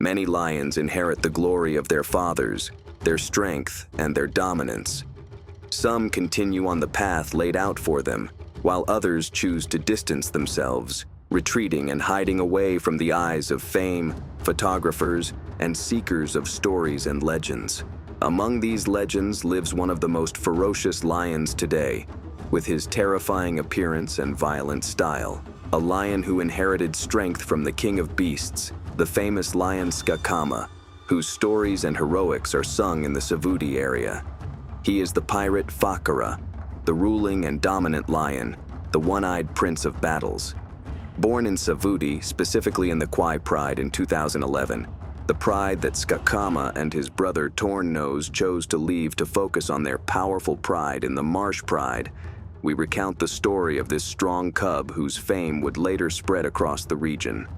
Many lions inherit the glory of their fathers, their strength, and their dominance. Some continue on the path laid out for them, while others choose to distance themselves, retreating and hiding away from the eyes of fame, photographers, and seekers of stories and legends. Among these legends lives one of the most ferocious lions today, with his terrifying appearance and violent style. A lion who inherited strength from the king of beasts, the famous lion Skakama, whose stories and heroics are sung in the Savuti area. He is the pirate Fakura, the ruling and dominant lion, the one-eyed prince of battles. Born in Savuti, specifically in the Kwai Pride in 2011, the pride that Skakama and his brother Torn Nose chose to leave to focus on their powerful pride in the Marsh Pride, we recount the story of this strong cub whose fame would later spread across the region.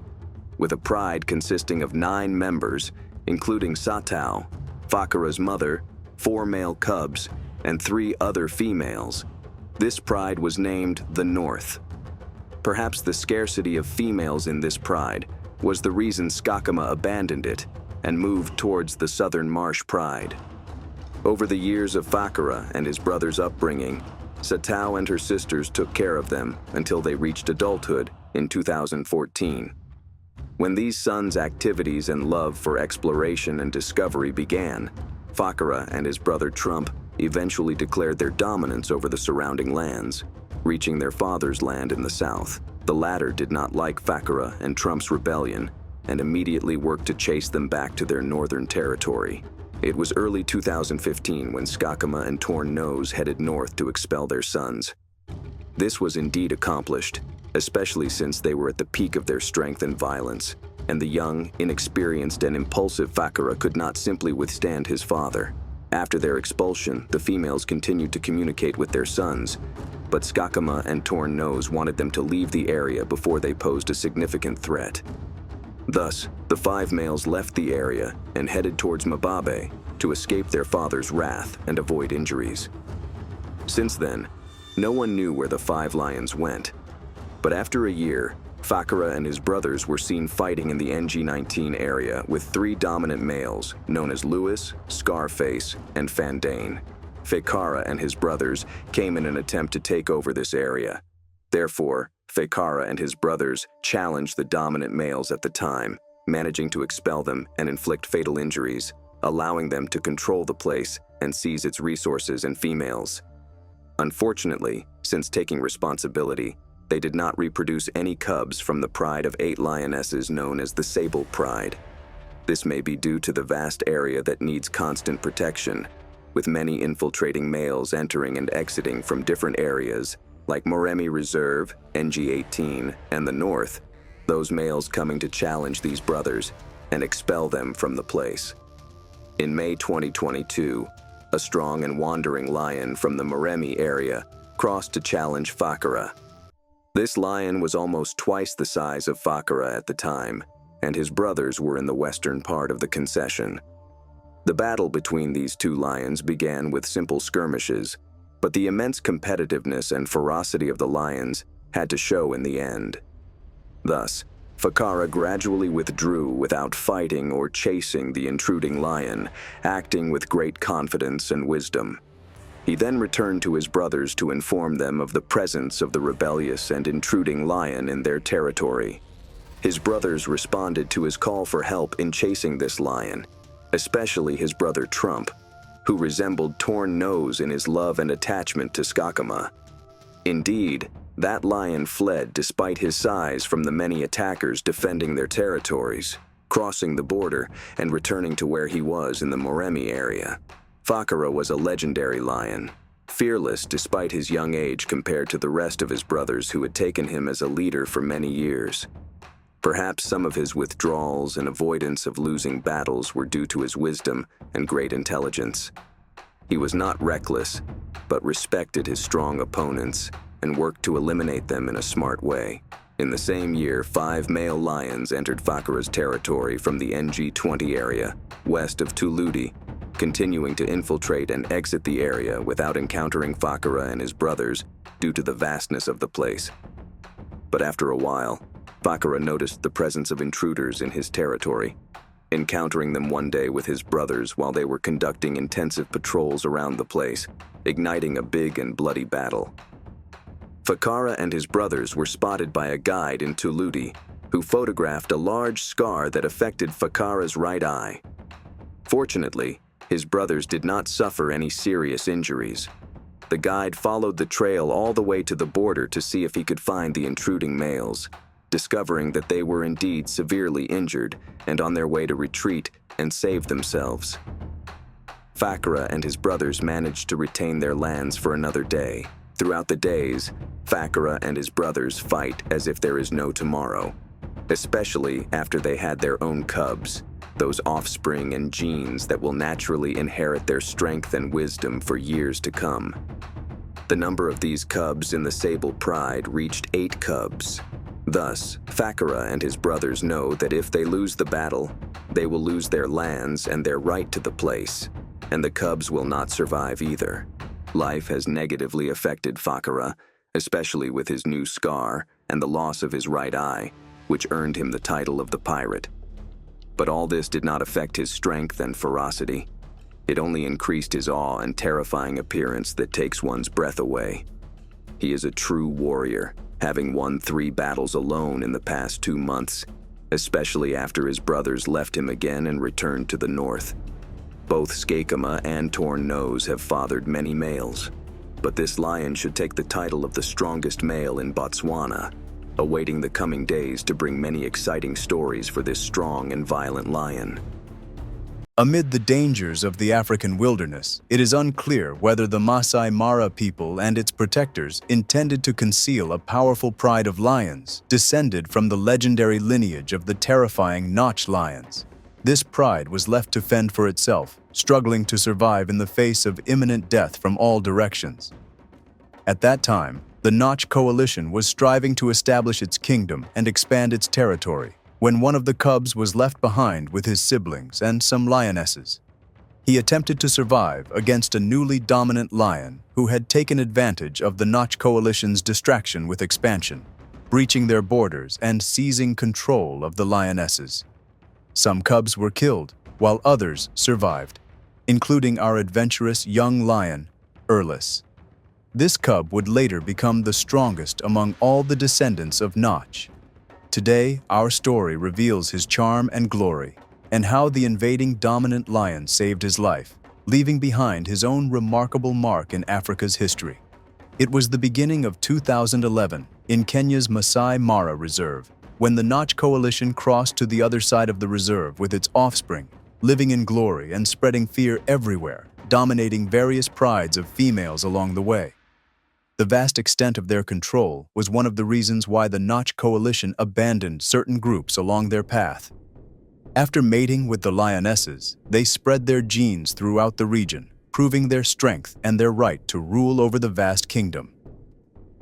With a pride consisting of 9 members, including Satao, Fakura's mother, 4 male cubs, and 3 other females, this pride was named the North. Perhaps the scarcity of females in this pride was the reason Skakama abandoned it and moved towards the Southern Marsh Pride. Over the years of Fakura and his brother's upbringing, Satao and her sisters took care of them until they reached adulthood in 2014. When these sons' activities and love for exploration and discovery began, Fakura and his brother Trump eventually declared their dominance over the surrounding lands, reaching their father's land in the south. The latter did not like Fakura and Trump's rebellion and immediately worked to chase them back to their northern territory. It was early 2015 when Skakama and Torn Nose headed north to expel their sons. This was indeed accomplished, especially since they were at the peak of their strength and violence, and the young, inexperienced, and impulsive Fakura could not simply withstand his father. After their expulsion, the females continued to communicate with their sons, but Skakama and Torn Nose wanted them to leave the area before they posed a significant threat. Thus, the 5 males left the area and headed towards Mababe to escape their father's wrath and avoid injuries. Since then, no one knew where the 5 lions went. But after a year, Fakura and his brothers were seen fighting in the NG-19 area with 3 dominant males known as Lewis, Scarface, and Fandane. Phakara and his brothers came in an attempt to take over this area. Therefore, Phakara and his brothers challenged the dominant males at the time, managing to expel them and inflict fatal injuries, allowing them to control the place and seize its resources and females. Unfortunately, since taking responsibility, they did not reproduce any cubs from the pride of 8 lionesses known as the Sable Pride. This may be due to the vast area that needs constant protection, with many infiltrating males entering and exiting from different areas, like Moremi Reserve, NG-18, and the North, those males coming to challenge these brothers and expel them from the place. In May 2022, a strong and wandering lion from the Moremi area crossed to challenge Fakura. This lion was almost twice the size of Fakura at the time, and his brothers were in the western part of the concession. The battle between these 2 lions began with simple skirmishes, but the immense competitiveness and ferocity of the lions had to show in the end. Thus, Fakara gradually withdrew without fighting or chasing the intruding lion, acting with great confidence and wisdom. He then returned to his brothers to inform them of the presence of the rebellious and intruding lion in their territory. His brothers responded to his call for help in chasing this lion, especially his brother Trump, who resembled Torn Nose in his love and attachment to Skakama. Indeed, that lion fled despite his size from the many attackers defending their territories, crossing the border and returning to where he was in the Moremi area. Fakura was a legendary lion, fearless despite his young age compared to the rest of his brothers who had taken him as a leader for many years. Perhaps some of his withdrawals and avoidance of losing battles were due to his wisdom and great intelligence. He was not reckless, but respected his strong opponents and worked to eliminate them in a smart way. In the same year, 5 male lions entered Fakura's territory from the NG-20 area, west of Tuludi, continuing to infiltrate and exit the area without encountering Fakura and his brothers due to the vastness of the place. But after a while, Fakura noticed the presence of intruders in his territory. encountering them one day with his brothers while they were conducting intensive patrols around the place, igniting a big and bloody battle. Fakara and his brothers were spotted by a guide in Tuludi, who photographed a large scar that affected Fakara's right eye. Fortunately, his brothers did not suffer any serious injuries. The guide followed the trail all the way to the border to see if he could find the intruding males, discovering that they were indeed severely injured and on their way to retreat and save themselves. Fakura and his brothers managed to retain their lands for another day. Throughout the days, Fakura and his brothers fight as if there is no tomorrow, especially after they had their own cubs, those offspring and genes that will naturally inherit their strength and wisdom for years to come. The number of these cubs in the Sable Pride reached 8 cubs. Thus, Fakura and his brothers know that if they lose the battle, they will lose their lands and their right to the place, and the cubs will not survive either. Life has negatively affected Fakura, especially with his new scar and the loss of his right eye, which earned him the title of the pirate. But all this did not affect his strength and ferocity. It only increased his awe and terrifying appearance that takes one's breath away. He is a true warrior, having won 3 battles alone in the past 2 months, especially after his brothers left him again and returned to the north. Both Skakama and Torn Nose have fathered many males, but this lion should take the title of the strongest male in Botswana, awaiting the coming days to bring many exciting stories for this strong and violent lion. Amid the dangers of the African wilderness, it is unclear whether the Masai Mara people and its protectors intended to conceal a powerful pride of lions descended from the legendary lineage of the terrifying Notch lions. This pride was left to fend for itself, struggling to survive in the face of imminent death from all directions. At that time, the Notch coalition was striving to establish its kingdom and expand its territory, when one of the cubs was left behind with his siblings and some lionesses. He attempted to survive against a newly dominant lion who had taken advantage of the Notch coalition's distraction with expansion, breaching their borders and seizing control of the lionesses. Some cubs were killed, while others survived, including our adventurous young lion, Erles. This cub would later become the strongest among all the descendants of Notch. Today, our story reveals his charm and glory, and how the invading dominant lion saved his life, leaving behind his own remarkable mark in Africa's history. It was the beginning of 2011 in Kenya's Masai Mara Reserve, when the Notch coalition crossed to the other side of the reserve with its offspring, living in glory and spreading fear everywhere, dominating various prides of females along the way. The vast extent of their control was one of the reasons why the Notch coalition abandoned certain groups along their path. After mating with the lionesses, they spread their genes throughout the region, proving their strength and their right to rule over the vast kingdom.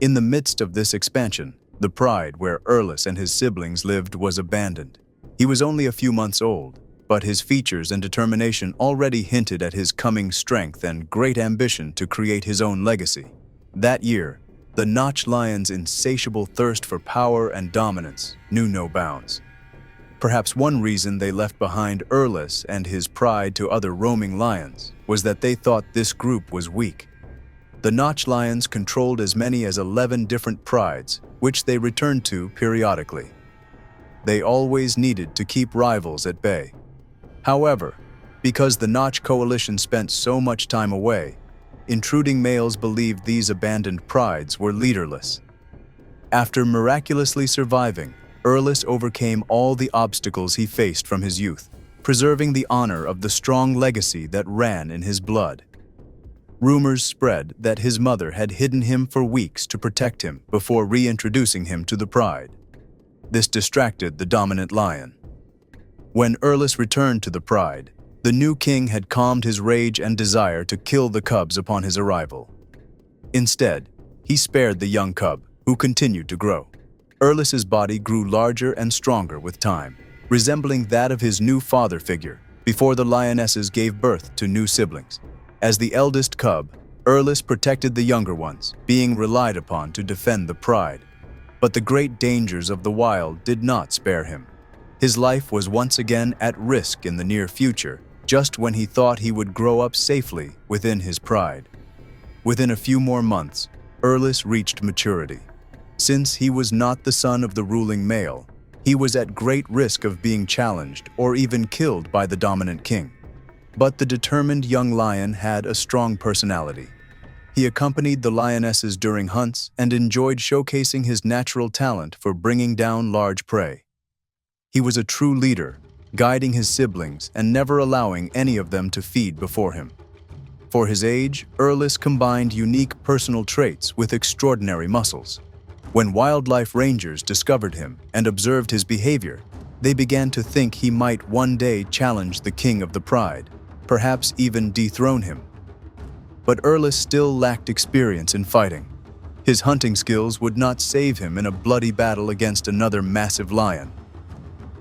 In the midst of this expansion, the pride where Erles and his siblings lived was abandoned. He was only a few months old, but his features and determination already hinted at his coming strength and great ambition to create his own legacy. That year, the Notch lion's insatiable thirst for power and dominance knew no bounds. Perhaps one reason they left behind Erles and his pride to other roaming lions was that they thought this group was weak. The Notch lions controlled as many as 11 different prides, which they returned to periodically. They always needed to keep rivals at bay. However, because the Notch coalition spent so much time away, intruding males believed these abandoned prides were leaderless. After miraculously surviving, Erles overcame all the obstacles he faced from his youth, preserving the honor of the strong legacy that ran in his blood. Rumors spread that his mother had hidden him for weeks to protect him before reintroducing him to the pride. This distracted the dominant lion. When Erles returned to the pride, the new king had calmed his rage and desire to kill the cubs upon his arrival. Instead, he spared the young cub, who continued to grow. Erles's body grew larger and stronger with time, resembling that of his new father figure, before the lionesses gave birth to new siblings. As the eldest cub, Erles protected the younger ones, being relied upon to defend the pride. But the great dangers of the wild did not spare him. His life was once again at risk in the near future, just when he thought he would grow up safely within his pride. Within a few more months, Erles reached maturity. Since he was not the son of the ruling male, he was at great risk of being challenged or even killed by the dominant king. But the determined young lion had a strong personality. He accompanied the lionesses during hunts and enjoyed showcasing his natural talent for bringing down large prey. He was a true leader, guiding his siblings and never allowing any of them to feed before him. For his age, Erles combined unique personal traits with extraordinary muscles. When wildlife rangers discovered him and observed his behavior, they began to think he might one day challenge the king of the pride, perhaps even dethrone him. But Erles still lacked experience in fighting. His hunting skills would not save him in a bloody battle against another massive lion.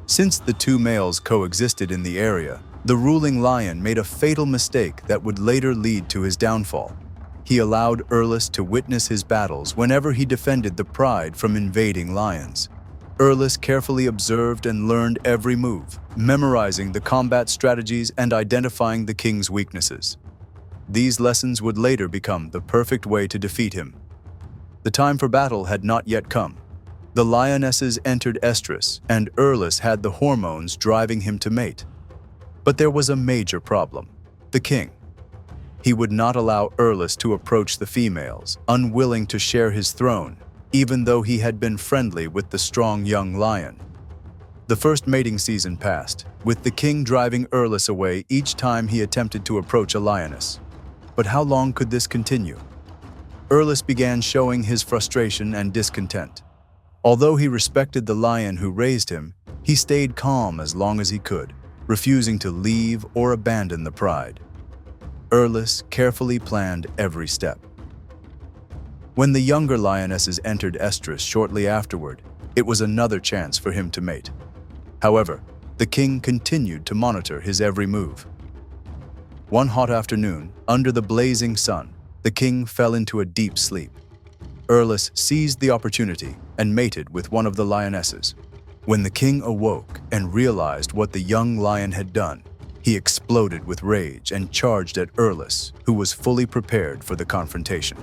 Since the two males coexisted in the area, the ruling lion made a fatal mistake that would later lead to his downfall. He allowed Erles to witness his battles whenever he defended the pride from invading lions. Erles carefully observed and learned every move, memorizing the combat strategies and identifying the king's weaknesses. These lessons would later become the perfect way to defeat him. The time for battle had not yet come. The lionesses entered estrus, and Erles had the hormones driving him to mate. But there was a major problem: the king. He would not allow Erles to approach the females, unwilling to share his throne, even though he had been friendly with the strong young lion. The first mating season passed, with the king driving Erles away each time he attempted to approach a lioness. But how long could this continue? Erles began showing his frustration and discontent. Although he respected the lion who raised him, he stayed calm as long as he could, refusing to leave or abandon the pride. Erles carefully planned every step. When the younger lionesses entered estrus shortly afterward, it was another chance for him to mate. However, the king continued to monitor his every move. One hot afternoon, under the blazing sun, the king fell into a deep sleep. Erles seized the opportunity and mated with one of the lionesses. When the king awoke and realized what the young lion had done, he exploded with rage and charged at Erles, who was fully prepared for the confrontation.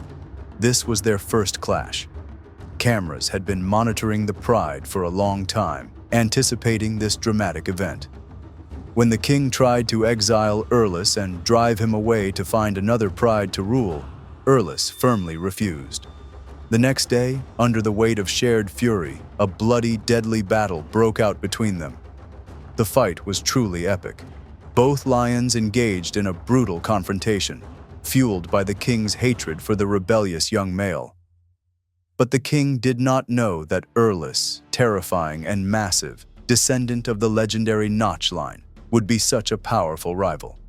This was their first clash. Cameras had been monitoring the pride for a long time, anticipating this dramatic event. When the king tried to exile Erles and drive him away to find another pride to rule, Erles firmly refused. The next day, under the weight of shared fury, a bloody, deadly battle broke out between them. The fight was truly epic. Both lions engaged in a brutal confrontation, fueled by the king's hatred for the rebellious young male. But the king did not know that Erles, terrifying and massive, descendant of the legendary Notch line, would be such a powerful rival.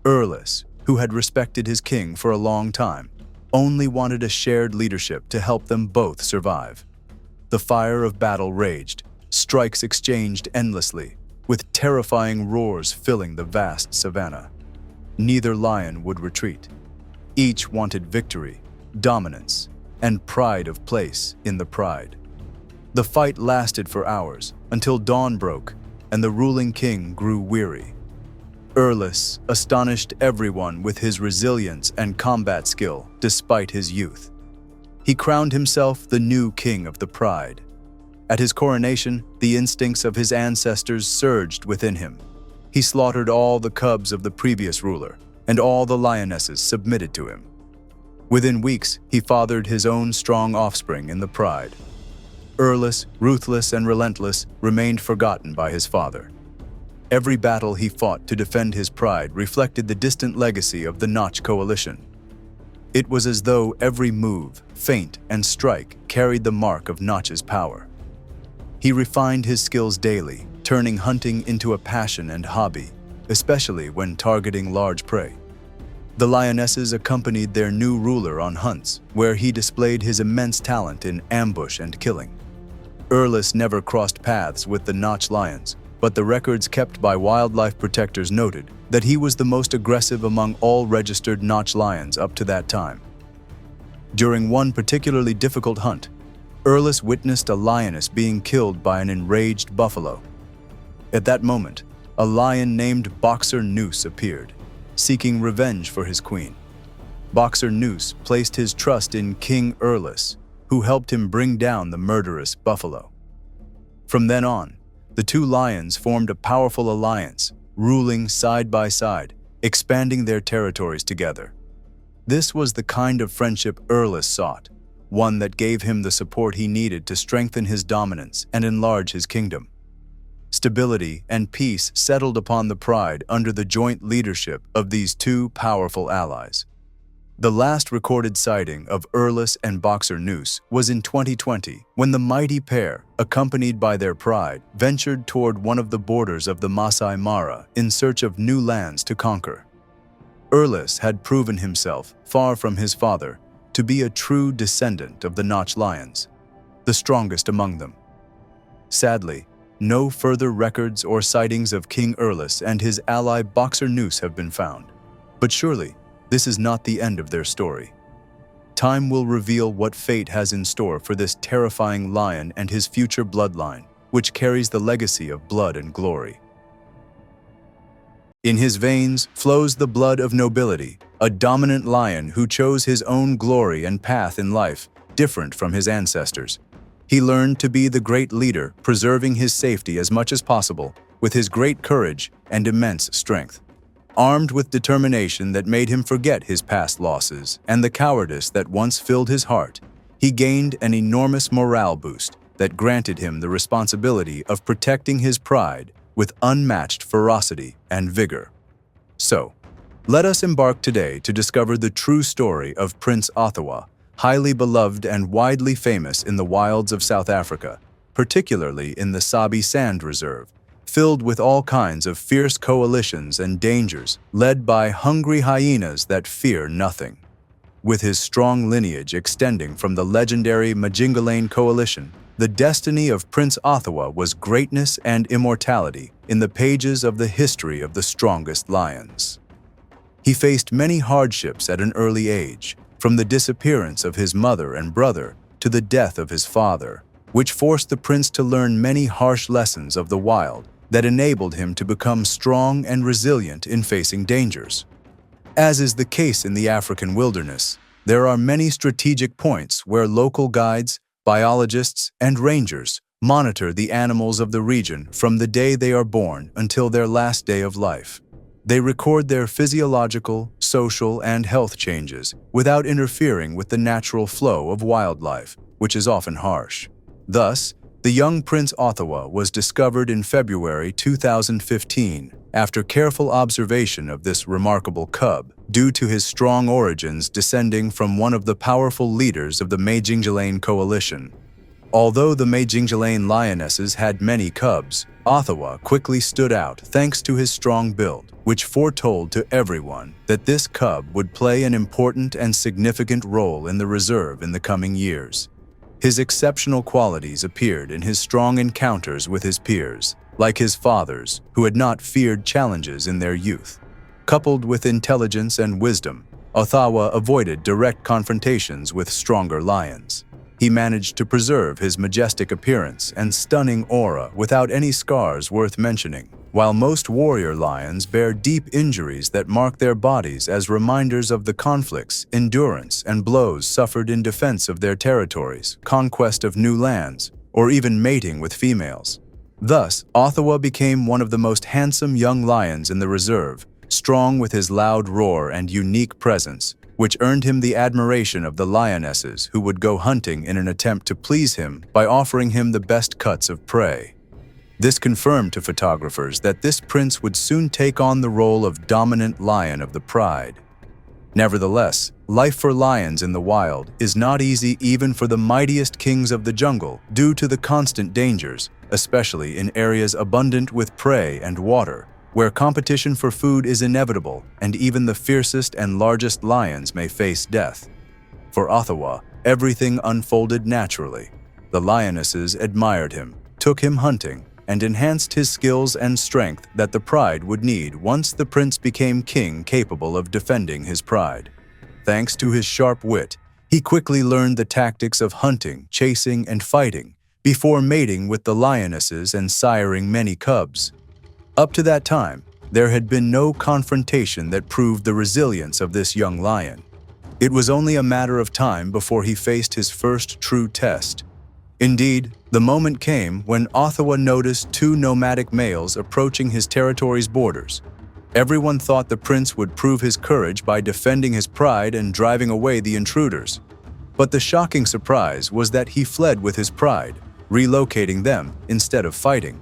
Erles, who had respected his king for a long time, only wanted a shared leadership to help them both survive. The fire of battle raged, strikes exchanged endlessly, with terrifying roars filling the vast savanna. Neither lion would retreat. Each wanted victory, dominance, and pride of place in the pride. The fight lasted for hours, until dawn broke and the ruling king grew weary. Erles astonished everyone with his resilience and combat skill despite his youth. He crowned himself the new king of the pride. At his coronation, the instincts of his ancestors surged within him. He slaughtered all the cubs of the previous ruler, and all the lionesses submitted to him. Within weeks, he fathered his own strong offspring in the pride. Erles, ruthless and relentless, remained forgotten by his father. Every battle he fought to defend his pride reflected the distant legacy of the Notch coalition. It was as though every move, feint, and strike carried the mark of Notch's power. He refined his skills daily, turning hunting into a passion and hobby, especially when targeting large prey. The lionesses accompanied their new ruler on hunts, where he displayed his immense talent in ambush and killing. Erles never crossed paths with the Notch lions, but the records kept by wildlife protectors noted that he was the most aggressive among all registered Notch lions up to that time. During one particularly difficult hunt, Erles witnessed a lioness being killed by an enraged buffalo. At that moment, a lion named Boxer Noose appeared, seeking revenge for his queen. Boxer Noose placed his trust in King Erles, who helped him bring down the murderous buffalo. From then on, the two lions formed a powerful alliance, ruling side by side, expanding their territories together. This was the kind of friendship Erles sought, one that gave him the support he needed to strengthen his dominance and enlarge his kingdom. Stability and peace settled upon the pride under the joint leadership of these two powerful allies. The last recorded sighting of Erles and Boxer Noose was in 2020, when the mighty pair, accompanied by their pride, ventured toward one of the borders of the Masai Mara in search of new lands to conquer. Erles had proven himself, far from his father, to be a true descendant of the Notch lions, the strongest among them. Sadly, no further records or sightings of King Erles and his ally Boxer Noose have been found. But surely, this is not the end of their story. Time will reveal what fate has in store for this terrifying lion and his future bloodline, which carries the legacy of blood and glory. In his veins flows the blood of nobility, a dominant lion who chose his own glory and path in life, different from his ancestors. He learned to be the great leader, preserving his safety as much as possible, with his great courage and immense strength. Armed with determination that made him forget his past losses and the cowardice that once filled his heart, he gained an enormous morale boost that granted him the responsibility of protecting his pride with unmatched ferocity and vigor. So, let us embark today to discover the true story of Prince Oawa, highly beloved and widely famous in the wilds of South Africa, particularly in the Sabi Sand Reserve, filled with all kinds of fierce coalitions and dangers, led by hungry hyenas that fear nothing. With his strong lineage extending from the legendary Majingalane coalition, the destiny of Prince Oawa was greatness and immortality in the pages of the history of the strongest lions. He faced many hardships at an early age, from the disappearance of his mother and brother to the death of his father, which forced the prince to learn many harsh lessons of the wild that enabled him to become strong and resilient in facing dangers. As is the case in the African wilderness, there are many strategic points where local guides, biologists, and rangers monitor the animals of the region from the day they are born until their last day of life. They record their physiological, social, and health changes without interfering with the natural flow of wildlife, which is often harsh. Thus, the young Prince Oawa was discovered in February 2015 after careful observation of this remarkable cub, due to his strong origins descending from one of the powerful leaders of the Majingalane coalition. Although the Majingalane lionesses had many cubs, Oawa quickly stood out thanks to his strong build, which foretold to everyone that this cub would play an important and significant role in the reserve in the coming years. His exceptional qualities appeared in his strong encounters with his peers, like his fathers, who had not feared challenges in their youth. Coupled with intelligence and wisdom, Oawa avoided direct confrontations with stronger lions. He managed to preserve his majestic appearance and stunning aura without any scars worth mentioning, while most warrior lions bear deep injuries that mark their bodies as reminders of the conflicts, endurance, and blows suffered in defense of their territories, conquest of new lands, or even mating with females. Thus, Oawa became one of the most handsome young lions in the reserve, strong with his loud roar and unique presence, which earned him the admiration of the lionesses who would go hunting in an attempt to please him by offering him the best cuts of prey. This confirmed to photographers that this prince would soon take on the role of dominant lion of the pride. Nevertheless, life for lions in the wild is not easy even for the mightiest kings of the jungle due to the constant dangers, especially in areas abundant with prey and water, where competition for food is inevitable and even the fiercest and largest lions may face death. For Oawa, everything unfolded naturally. The lionesses admired him, took him hunting, and enhanced his skills and strength that the pride would need once the prince became king capable of defending his pride. Thanks to his sharp wit, he quickly learned the tactics of hunting, chasing, and fighting before mating with the lionesses and siring many cubs. Up to that time, there had been no confrontation that proved the resilience of this young lion. It was only a matter of time before he faced his first true test. Indeed, the moment came when Oawa noticed two nomadic males approaching his territory's borders. Everyone thought the prince would prove his courage by defending his pride and driving away the intruders. But the shocking surprise was that he fled with his pride, relocating them instead of fighting.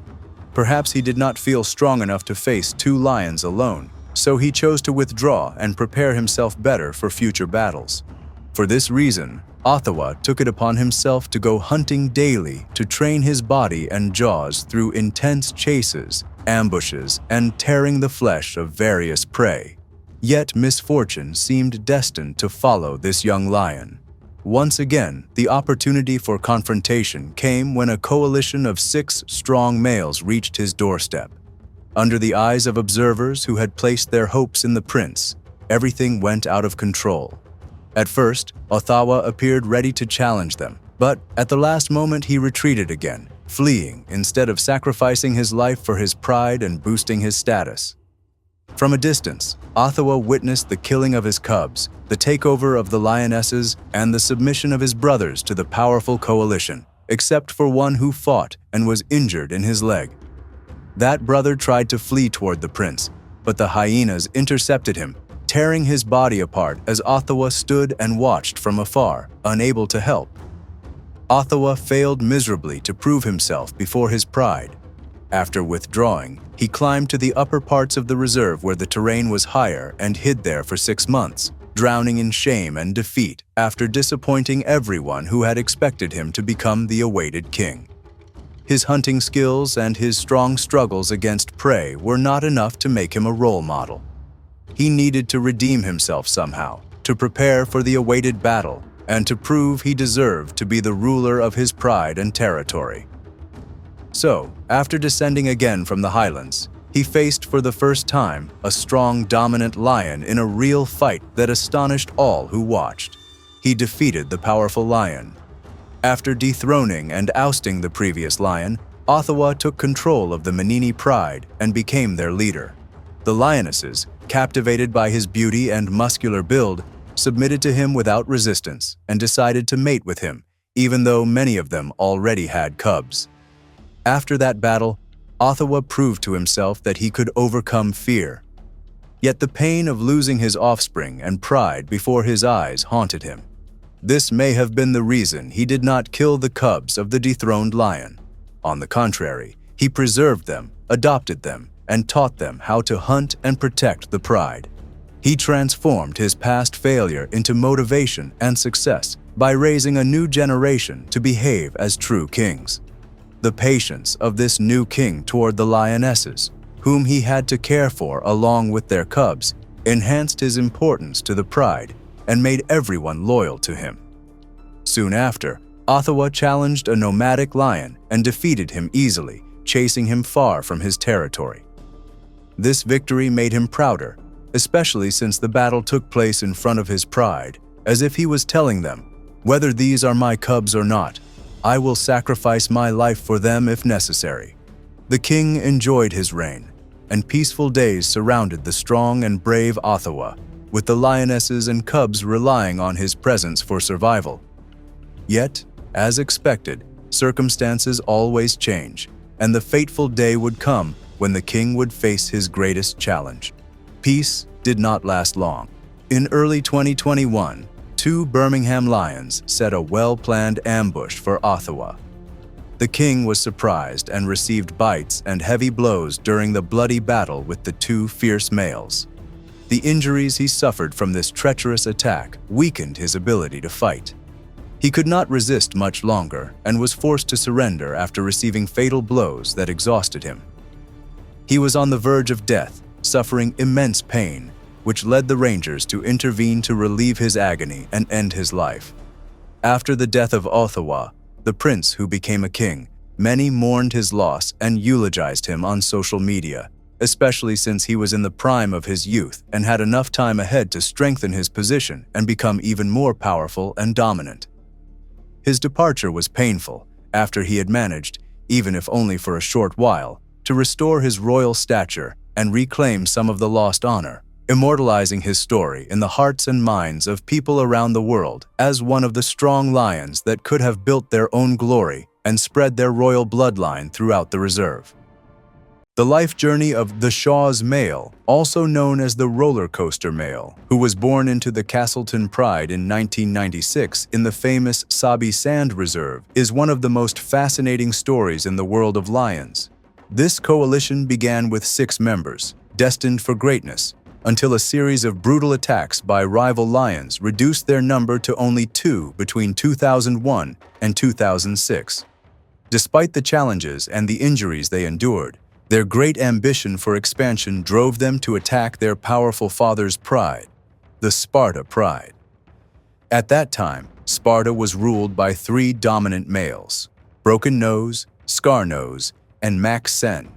Perhaps he did not feel strong enough to face two lions alone, so he chose to withdraw and prepare himself better for future battles. For this reason, Oawa took it upon himself to go hunting daily to train his body and jaws through intense chases, ambushes, and tearing the flesh of various prey. Yet misfortune seemed destined to follow this young lion. Once again, the opportunity for confrontation came when a coalition of 6 strong males reached his doorstep. Under the eyes of observers who had placed their hopes in the prince, everything went out of control. At first, Oawa appeared ready to challenge them, but at the last moment he retreated again, fleeing instead of sacrificing his life for his pride and boosting his status. From a distance, Oawa witnessed the killing of his cubs, the takeover of the lionesses, and the submission of his brothers to the powerful coalition, except for one who fought and was injured in his leg. That brother tried to flee toward the prince, but the hyenas intercepted him, tearing his body apart as Oawa stood and watched from afar, unable to help. Oawa failed miserably to prove himself before his pride. After withdrawing, he climbed to the upper parts of the reserve where the terrain was higher and hid there for 6 months, drowning in shame and defeat after disappointing everyone who had expected him to become the awaited king. His hunting skills and his strong struggles against prey were not enough to make him a role model. He needed to redeem himself somehow, to prepare for the awaited battle, and to prove he deserved to be the ruler of his pride and territory. So, after descending again from the highlands, he faced for the first time a strong, dominant lion in a real fight that astonished all who watched. He defeated the powerful lion. After dethroning and ousting the previous lion, Oawa took control of the Manini pride and became their leader. The lionesses, captivated by his beauty and muscular build, submitted to him without resistance and decided to mate with him, even though many of them already had cubs. After that battle, Oawa proved to himself that he could overcome fear. Yet the pain of losing his offspring and pride before his eyes haunted him. This may have been the reason he did not kill the cubs of the dethroned lion. On the contrary, he preserved them, adopted them, and taught them how to hunt and protect the pride. He transformed his past failure into motivation and success by raising a new generation to behave as true kings. The patience of this new king toward the lionesses, whom he had to care for along with their cubs, enhanced his importance to the pride and made everyone loyal to him. Soon after, Oawa challenged a nomadic lion and defeated him easily, chasing him far from his territory. This victory made him prouder, especially since the battle took place in front of his pride, as if he was telling them, "Whether these are my cubs or not, I will sacrifice my life for them if necessary." The king enjoyed his reign, and peaceful days surrounded the strong and brave Oawa, with the lionesses and cubs relying on his presence for survival. Yet, as expected, circumstances always change, and the fateful day would come when the king would face his greatest challenge. Peace did not last long. In early 2021, 2 Birmingham lions set a well-planned ambush for Oawa. The king was surprised and received bites and heavy blows during the bloody battle with the 2 fierce males. The injuries he suffered from this treacherous attack weakened his ability to fight. He could not resist much longer and was forced to surrender after receiving fatal blows that exhausted him. He was on the verge of death, suffering immense pain, which led the rangers to intervene to relieve his agony and end his life. After the death of Oawa, the prince who became a king, many mourned his loss and eulogized him on social media, especially since he was in the prime of his youth and had enough time ahead to strengthen his position and become even more powerful and dominant. His departure was painful after he had managed, even if only for a short while, to restore his royal stature and reclaim some of the lost honor, immortalizing his story in the hearts and minds of people around the world as one of the strong lions that could have built their own glory and spread their royal bloodline throughout the reserve. The life journey of the Shaw's male, also known as the roller coaster male, who was born into the Castleton Pride in 1996 in the famous Sabi Sand Reserve, is one of the most fascinating stories in the world of lions. This coalition began with 6 members, destined for greatness, until a series of brutal attacks by rival lions reduced their number to only 2 between 2001 and 2006. Despite the challenges and the injuries they endured, their great ambition for expansion drove them to attack their powerful father's pride, the Sparta Pride. At that time, Sparta was ruled by 3 dominant males, Broken Nose, Scar Nose, and Max Sen.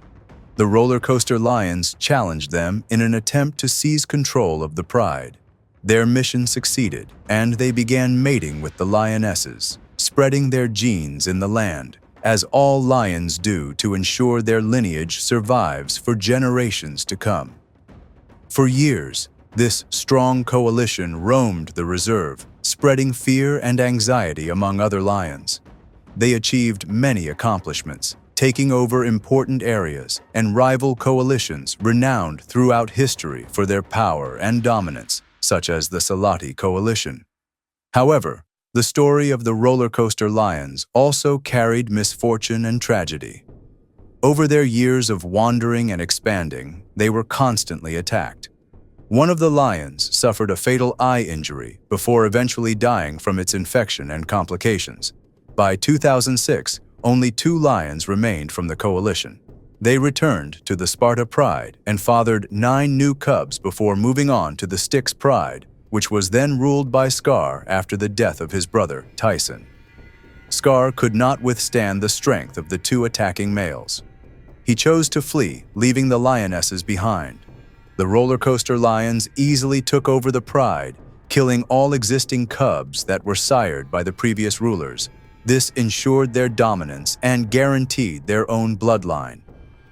The roller coaster lions challenged them in an attempt to seize control of the pride. Their mission succeeded, and they began mating with the lionesses, spreading their genes in the land, as all lions do to ensure their lineage survives for generations to come. For years, this strong coalition roamed the reserve, spreading fear and anxiety among other lions. They achieved many accomplishments, taking over important areas and rival coalitions renowned throughout history for their power and dominance, such as the Salati Coalition. However, the story of the roller coaster lions also carried misfortune and tragedy. Over their years of wandering and expanding, they were constantly attacked. One of the lions suffered a fatal eye injury before eventually dying from its infection and complications. By 2006, only 2 lions remained from the coalition. They returned to the Sparta Pride and fathered 9 new cubs before moving on to the Styx Pride, which was then ruled by Scar after the death of his brother, Tyson. Scar could not withstand the strength of the 2 attacking males. He chose to flee, leaving the lionesses behind. The roller coaster lions easily took over the pride, killing all existing cubs that were sired by the previous rulers. This ensured their dominance and guaranteed their own bloodline.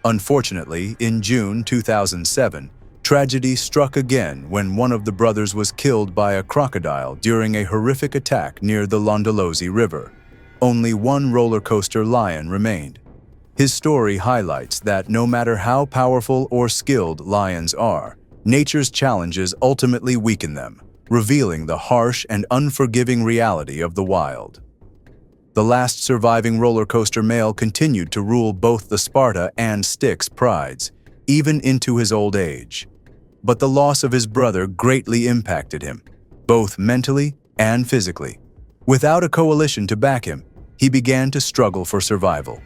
Unfortunately, in June 2007, tragedy struck again when one of the brothers was killed by a crocodile during a horrific attack near the Londolozi River. Only 1 roller coaster lion remained. His story highlights that no matter how powerful or skilled lions are, nature's challenges ultimately weaken them, revealing the harsh and unforgiving reality of the wild. The last surviving roller coaster male continued to rule both the Sparta and Styx prides, even into his old age. But the loss of his brother greatly impacted him, both mentally and physically. Without a coalition to back him, he began to struggle for survival.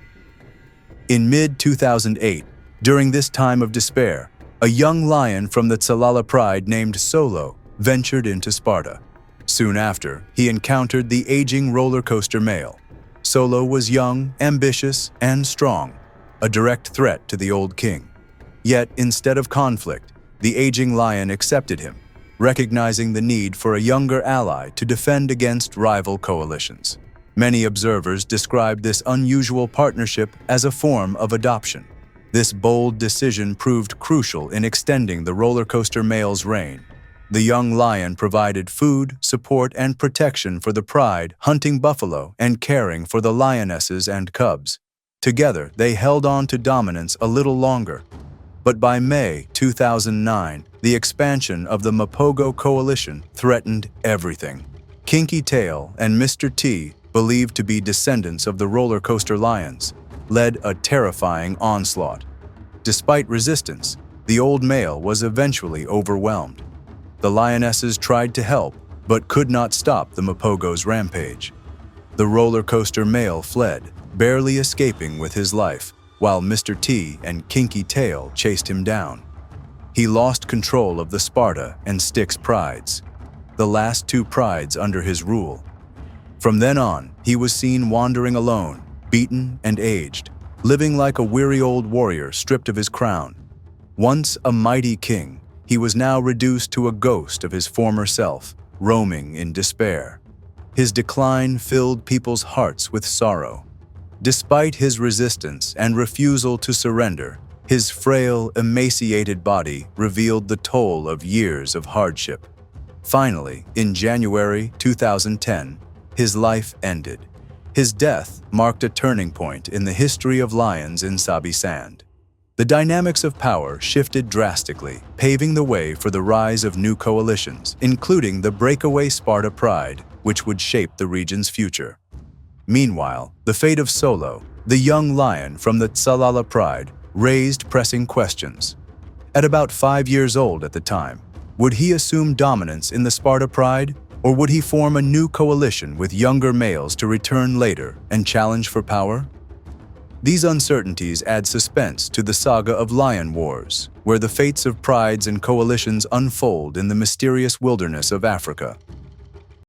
In mid-2008, during this time of despair, a young lion from the Tsalala Pride named Solo ventured into Sparta. Soon after, he encountered the aging roller coaster male. Solo was young, ambitious, and strong, a direct threat to the old king. Yet, instead of conflict, the aging lion accepted him, recognizing the need for a younger ally to defend against rival coalitions. Many observers describe this unusual partnership as a form of adoption. This bold decision proved crucial in extending the roller coaster male's reign. The young lion provided food, support, and protection for the pride, hunting buffalo and caring for the lionesses and cubs. Together, they held on to dominance a little longer. But by May 2009, the expansion of the Mapogo coalition threatened everything. Kinky Tail and Mr. T, believed to be descendants of the roller coaster lions, led a terrifying onslaught. Despite resistance, the old male was eventually overwhelmed. The lionesses tried to help, but could not stop the Mapogo's rampage. The roller coaster male fled, barely escaping with his life, while Mr. T and Kinky Tail chased him down. He lost control of the Sparta and Styx prides, the last 2 prides under his rule. From then on, he was seen wandering alone, beaten and aged, living like a weary old warrior stripped of his crown. Once a mighty king, he was now reduced to a ghost of his former self, roaming in despair. His decline filled people's hearts with sorrow. Despite his resistance and refusal to surrender, his frail, emaciated body revealed the toll of years of hardship. Finally, in January 2010, his life ended. His death marked a turning point in the history of lions in Sabi Sand. The dynamics of power shifted drastically, paving the way for the rise of new coalitions, including the breakaway Sparta Pride, which would shape the region's future. Meanwhile, the fate of Solo, the young lion from the Tsalala Pride, raised pressing questions. At about 5 years old at the time, would he assume dominance in the Sparta Pride, or would he form a new coalition with younger males to return later and challenge for power? These uncertainties add suspense to the saga of Lion Wars, where the fates of prides and coalitions unfold in the mysterious wilderness of Africa.